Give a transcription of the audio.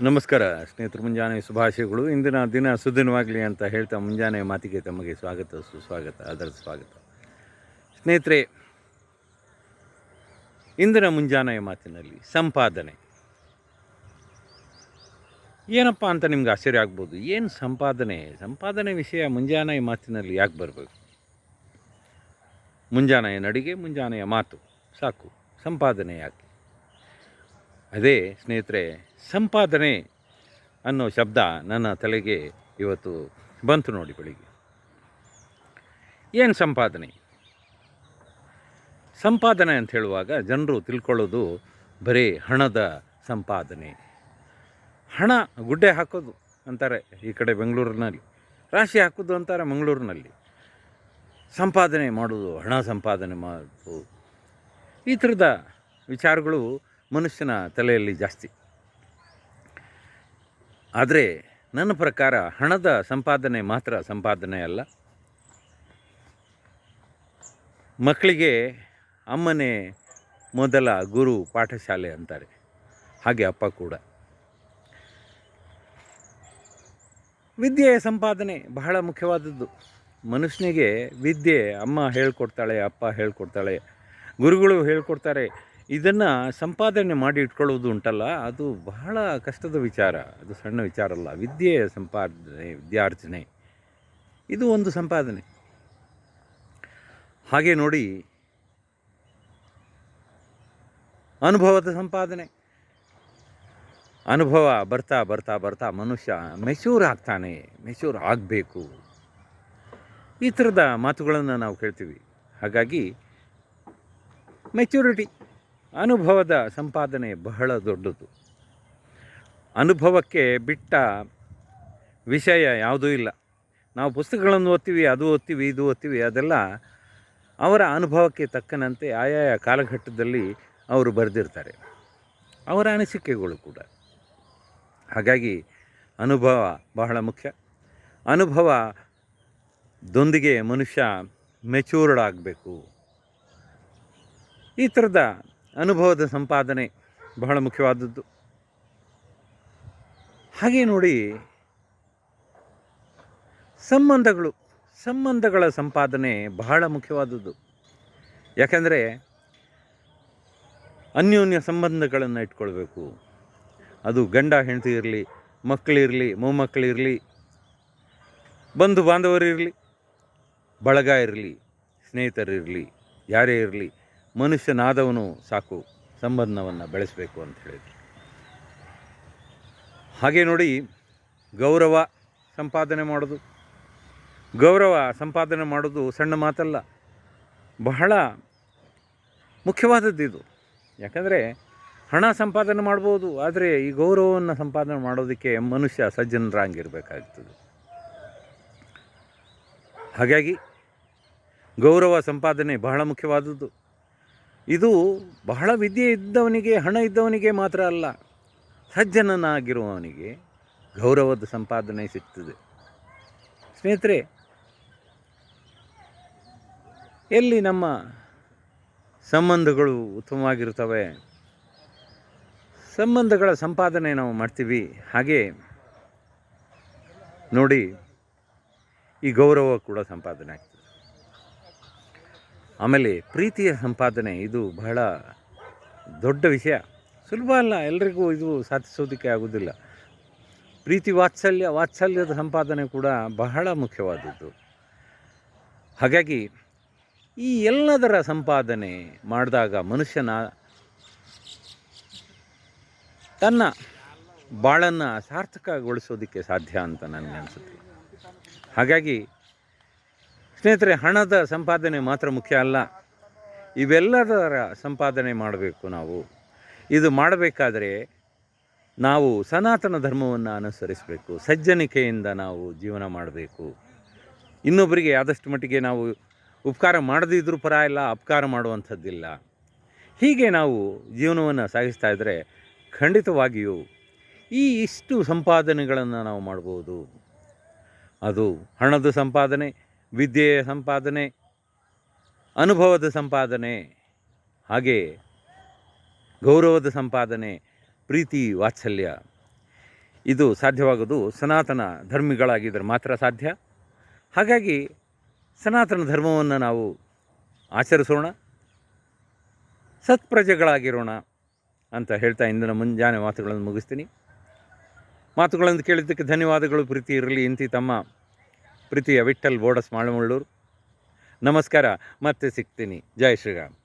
ನಮಸ್ಕಾರ ಸ್ನೇಹಿತರು, ಮುಂಜಾನೆ ಶುಭಾಶಯಗಳು. ಇಂದಿನ ದಿನ ಸುದಿನವಾಗಲಿ ಅಂತ ಹೇಳ್ತಾ ಮುಂಜಾನೆ ಮಾತಿಗೆ ತಮಗೆ ಸ್ವಾಗತ, ಸುಸ್ವಾಗತ, ಅದರ ಸ್ವಾಗತ. ಸ್ನೇಹಿತರೆ, ಇಂದಿನ ಮುಂಜಾನೆಯ ಮಾತಿನಲ್ಲಿ ಸಂಪಾದನೆ ಏನಪ್ಪ ಅಂತ ನಿಮ್ಗೆ ಆಶ್ಚರ್ಯ ಆಗ್ಬೋದು. ಏನು ಸಂಪಾದನೆ ವಿಷಯ ಮುಂಜಾನೆಯ ಮಾತಿನಲ್ಲಿ ಯಾಕೆ ಬರಬೇಕು? ಮುಂಜಾನೆಯ ನಡಿಗೆ, ಮುಂಜಾನೆಯ ಮಾತು ಸಾಕು, ಸಂಪಾದನೆ ಯಾಕೆ? ಅದೇ ಸ್ನೇಹಿತರೆ, ಸಂಪಾದನೆ ಅನ್ನೋ ಶಬ್ದ ನನ್ನ ತಲೆಗೆ ಇವತ್ತು ಬಂತು ನೋಡಿ ಬೆಳಿಗ್ಗೆ. ಏನು ಸಂಪಾದನೆ ಅಂತ ಹೇಳುವಾಗ ಜನರು ತಿಳ್ಕೊಳ್ಳೋದು ಬರೀ ಹಣದ ಸಂಪಾದನೆ. ಹಣ ಗುಡ್ಡೆ ಹಾಕೋದು ಅಂತಾರೆ ಈ ಕಡೆ ಬೆಂಗಳೂರಿನಲ್ಲಿ, ರಾಶಿ ಹಾಕೋದು ಅಂತಾರೆ ಮಂಗಳೂರಿನಲ್ಲಿ. ಸಂಪಾದನೆ ಮಾಡೋದು, ಹಣ ಸಂಪಾದನೆ ಮಾಡೋದು, ಈ ಥರದ ವಿಚಾರಗಳು ಮನುಷ್ಯನ ತಲೆಯಲ್ಲಿ ಜಾಸ್ತಿ. ಆದರೆ ನನ್ನ ಪ್ರಕಾರ ಹಣದ ಸಂಪಾದನೆ ಮಾತ್ರ ಸಂಪಾದನೆ ಅಲ್ಲ. ಮಕ್ಕಳಿಗೆ ಅಮ್ಮನೇ ಮೊದಲ ಗುರು, ಪಾಠಶಾಲೆ ಅಂತಾರೆ, ಹಾಗೆ ಅಪ್ಪ ಕೂಡ. ವಿದ್ಯೆಯ ಸಂಪಾದನೆ ಬಹಳ ಮುಖ್ಯವಾದದ್ದು. ಮನುಷ್ಯನಿಗೆ ವಿದ್ಯೆ ಅಮ್ಮ ಹೇಳ್ಕೊಡ್ತಾಳೆ, ಅಪ್ಪ ಹೇಳ್ಕೊಡ್ತಾಳೆ, ಗುರುಗಳು ಹೇಳ್ಕೊಡ್ತಾರೆ. ಇದನ್ನು ಸಂಪಾದನೆ ಮಾಡಿ ಇಟ್ಕೊಳ್ಳೋದು ಉಂಟಲ್ಲ, ಅದು ಬಹಳ ಕಷ್ಟದ ವಿಚಾರ. ಅದು ಸಣ್ಣ ವಿಚಾರ ಅಲ್ಲ. ವಿದ್ಯೆಯ ಸಂಪಾದನೆ, ವಿದ್ಯಾರ್ಜನೆ, ಇದು ಒಂದು ಸಂಪಾದನೆ. ಹಾಗೆ ನೋಡಿ, ಅನುಭವದ ಸಂಪಾದನೆ. ಅನುಭವ ಬರ್ತಾ ಬರ್ತಾ ಬರ್ತಾ ಮನುಷ್ಯ ಮೆಚೂರ್ ಆಗಬೇಕು. ಈ ಥರದ ಮಾತುಗಳನ್ನು ನಾವು ಕೇಳ್ತೀವಿ. ಹಾಗಾಗಿ ಮೆಚುರಿಟಿ, ಅನುಭವದ ಸಂಪಾದನೆ ಬಹಳ ದೊಡ್ಡದು. ಅನುಭವಕ್ಕೆ ಬಿಟ್ಟ ವಿಷಯ ಯಾವುದೂ ಇಲ್ಲ. ನಾವು ಪುಸ್ತಕಗಳನ್ನು ಓದ್ತೀವಿ, ಅದು ಓದ್ತೀವಿ, ಇದು ಓದ್ತೀವಿ, ಅದೆಲ್ಲ ಅವರ ಅನುಭವಕ್ಕೆ ತಕ್ಕನಂತೆ ಆಯಾಯ ಕಾಲಘಟ್ಟದಲ್ಲಿ ಅವರು ಬರೆದಿರ್ತಾರೆ, ಅವರ ಅನಿಸಿಕೆಗಳು ಕೂಡ. ಹಾಗಾಗಿ ಅನುಭವ ಬಹಳ ಮುಖ್ಯ. ಅನುಭವದೊಂದಿಗೆ ಮನುಷ್ಯ ಮೆಚೂರ್ಡ್ ಆಗಬೇಕು. ಈ ಥರದ ಅನುಭವದ ಸಂಪಾದನೆ ಬಹಳ ಮುಖ್ಯವಾದದ್ದು. ಹಾಗೆ ನೋಡಿ, ಸಂಬಂಧಗಳ ಸಂಪಾದನೆ ಬಹಳ ಮುಖ್ಯವಾದದ್ದು. ಯಾಕಂದರೆ ಅನ್ಯೋನ್ಯ ಸಂಬಂಧಗಳನ್ನು ಇಟ್ಕೊಳ್ಬೇಕು. ಅದು ಗಂಡ ಹೆಂಡತಿ ಇರಲಿ, ಮಕ್ಕಳಿರಲಿ, ಮೊಮ್ಮಕ್ಕಳಿರಲಿ, ಬಂಧು ಬಾಂಧವರಿರಲಿ, ಬಳಗ ಇರಲಿ, ಸ್ನೇಹಿತರಿರಲಿ, ಯಾರೇ ಇರಲಿ, ಮನುಷ್ಯನಾದವನು ಸಾಕು ಸಂಬಂಧವನ್ನು ಬೆಳೆಸಬೇಕು ಅಂತ ಹೇಳಿದರು. ಹಾಗೆ ನೋಡಿ, ಗೌರವ ಸಂಪಾದನೆ ಮಾಡೋದು ಸಣ್ಣ ಮಾತಲ್ಲ, ಬಹಳ ಮುಖ್ಯವಾದದ್ದು ಇದು. ಯಾಕಂದರೆ ಹಣ ಸಂಪಾದನೆ ಮಾಡ್ಬೋದು, ಆದರೆ ಈ ಗೌರವವನ್ನು ಸಂಪಾದನೆ ಮಾಡೋದಕ್ಕೆ ಮನುಷ್ಯ ಸಜ್ಜನರಾಗಿರಬೇಕಾಗ್ತದೆ. ಹಾಗಾಗಿ ಗೌರವ ಸಂಪಾದನೆ ಬಹಳ ಮುಖ್ಯವಾದದ್ದು. ಇದು ಬಹಳ ವಿದ್ಯೆ ಇದ್ದವನಿಗೆ, ಹಣ ಇದ್ದವನಿಗೆ ಮಾತ್ರ ಅಲ್ಲ, ಸಜ್ಜನನಾಗಿರುವವನಿಗೆ ಗೌರವದ ಸಂಪಾದನೆ ಸಿಗ್ತದೆ. ಸ್ನೇಹಿತರೆ, ಎಲ್ಲಿ ನಮ್ಮ ಸಂಬಂಧಗಳು ಉತ್ತಮವಾಗಿರ್ತವೆ, ಸಂಬಂಧಗಳ ಸಂಪಾದನೆ ನಾವು ಮಾಡ್ತೀವಿ, ಹಾಗೆ ನೋಡಿ ಈ ಗೌರವ ಕೂಡ ಸಂಪಾದನೆ ಆಗ್ತದೆ. ಆಮೇಲೆ ಪ್ರೀತಿಯ ಸಂಪಾದನೆ, ಇದು ಬಹಳ ದೊಡ್ಡ ವಿಷಯ, ಸುಲಭ ಅಲ್ಲ, ಎಲ್ರಿಗೂ ಇದು ಸಾಧಿಸೋದಕ್ಕೆ ಆಗೋದಿಲ್ಲ. ಪ್ರೀತಿ ವಾತ್ಸಲ್ಯದ ಸಂಪಾದನೆ ಕೂಡ ಬಹಳ ಮುಖ್ಯವಾದದ್ದು. ಹಾಗಾಗಿ ಈ ಎಲ್ಲದರ ಸಂಪಾದನೆ ಮಾಡಿದಾಗ ಮನುಷ್ಯನ ತನ್ನ ಬಾಳನ್ನು ಸಾರ್ಥಕಗೊಳಿಸೋದಕ್ಕೆ ಸಾಧ್ಯ ಅಂತ ನನಗೆ ಅನಿಸುತ್ತೆ. ಹಾಗಾಗಿ ಸ್ನೇಹಿತರೆ, ಹಣದ ಸಂಪಾದನೆ ಮಾತ್ರ ಮುಖ್ಯ ಅಲ್ಲ, ಇವೆಲ್ಲದರ ಸಂಪಾದನೆ ಮಾಡಬೇಕು ನಾವು. ಇದು ಮಾಡಬೇಕಾದ್ರೆ ನಾವು ಸನಾತನ ಧರ್ಮವನ್ನು ಅನುಸರಿಸಬೇಕು, ಸಜ್ಜನಿಕೆಯಿಂದ ನಾವು ಜೀವನ ಮಾಡಬೇಕು. ಇನ್ನೊಬ್ಬರಿಗೆ ಆದಷ್ಟು ಮಟ್ಟಿಗೆ ನಾವು ಉಪಕಾರ ಮಾಡದಿದ್ರೂ ಪರ ಇಲ್ಲ, ಅಪಕಾರ ಮಾಡುವಂಥದ್ದಿಲ್ಲ. ಹೀಗೆ ನಾವು ಜೀವನವನ್ನು ಸಾಗಿಸ್ತಾ ಇದ್ದರೆ ಖಂಡಿತವಾಗಿಯೂ ಇಷ್ಟು ಸಂಪಾದನೆಗಳನ್ನು ನಾವು ಮಾಡ್ಬೋದು. ಅದು ಹಣದ ಸಂಪಾದನೆ, ವಿದ್ಯೆಯ ಸಂಪಾದನೆ, ಅನುಭವದ ಸಂಪಾದನೆ, ಹಾಗೆ ಗೌರವದ ಸಂಪಾದನೆ, ಪ್ರೀತಿ ವಾತ್ಸಲ್ಯ, ಇದು ಸಾಧ್ಯವಾಗೋದು ಸನಾತನ ಧರ್ಮಿಗಳಾಗಿದ್ದರೆ ಮಾತ್ರ ಸಾಧ್ಯ. ಹಾಗಾಗಿ ಸನಾತನ ಧರ್ಮವನ್ನು ನಾವು ಆಚರಿಸೋಣ, ಸತ್ಪ್ರಜೆಗಳಾಗಿರೋಣ ಅಂತ ಹೇಳ್ತಾ ಇಂದಿನ ಮುಂಜಾನೆ ಮಾತುಗಳನ್ನು ಮುಗಿಸ್ತೀನಿ. ಮಾತುಗಳನ್ನು ಕೇಳಿದ್ದಕ್ಕೆ ಧನ್ಯವಾದಗಳು. ಪ್ರೀತಿ ಇರಲಿ ಇಂತಿ ತಮ್ಮ ಪ್ರೀತಿಯ ವಿಠ್ಠಲ್ ಬೋಡಸ್ ಮಾಳಮಳ್ಳೂರು. ನಮಸ್ಕಾರ, ಮತ್ತೆ ಸಿಗ್ತೀನಿ. ಜೈ ಶ್ರೀರಾಮ್.